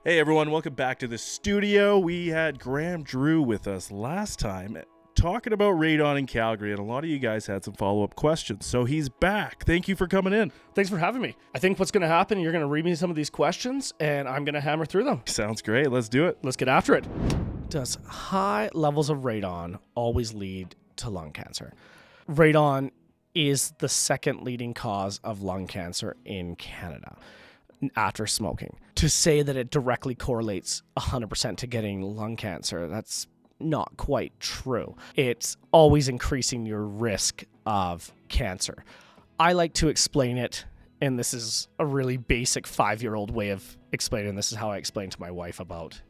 Hey everyone, welcome back to the studio. We had Graham Drew with us last time talking about Raidon in Calgary, and a lot of you guys had some follow-up questions, so he's back. Thank you for coming in. Thanks for having me. I think what's going to happen, you're going to read me some of these questions, and I'm going to hammer through them. Sounds great. Let's do it. Let's get after it. Does high levels of radon always lead to lung cancer? Radon is the second leading cause of lung cancer in Canada after smoking. To say that it directly correlates 100% to getting lung cancer, that's not quite true. It's always increasing your risk of cancer. I like to explain it, and this is a really basic 5-year-old way of explaining. This is how I explain to my wife about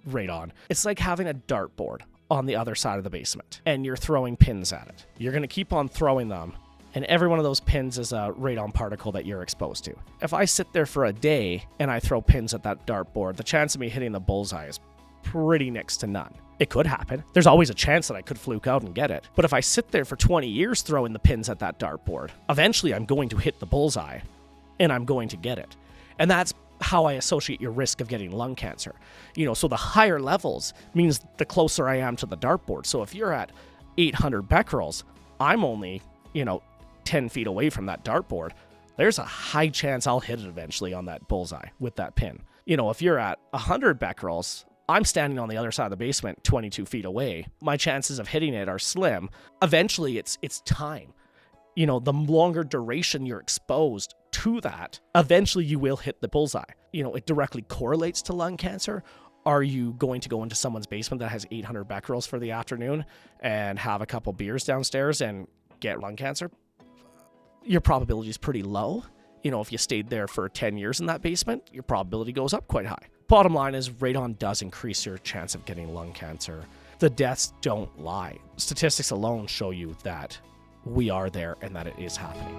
radon. It's like having a dartboard on the other side of the basement, and you're throwing pins at it. You're going to keep on throwing them, and every one of those pins is a radon particle that you're exposed to. If I sit there for a day and I throw pins at that dartboard, the chance of me hitting the bullseye is pretty next to none. It could happen. There's always a chance that I could fluke out and get it. But if I sit there for 20 years throwing the pins at that dartboard, eventually I'm going to hit the bullseye and I'm going to get it. And that's how I associate your risk of getting lung cancer. So the higher levels means the closer I am to the dartboard. So if you're at 800 becquerels, I'm only, 10 feet away from that dartboard. There's a high chance I'll hit it eventually on that bullseye with that pin. If you're at 100 becquerels, I'm standing on the other side of the basement 22 feet away. My chances of hitting it are slim. Eventually, it's time. The longer duration you're exposed to that, eventually you will hit the bullseye. It directly correlates to lung cancer. Are you going to go into someone's basement that has 800 becquerels for the afternoon and have a couple beers downstairs and get lung cancer? Your probability is pretty low. If you stayed there for 10 years in that basement, your probability goes up quite high. Bottom line is radon does increase your chance of getting lung cancer. The deaths don't lie. Statistics alone show you that we are there and that it is happening.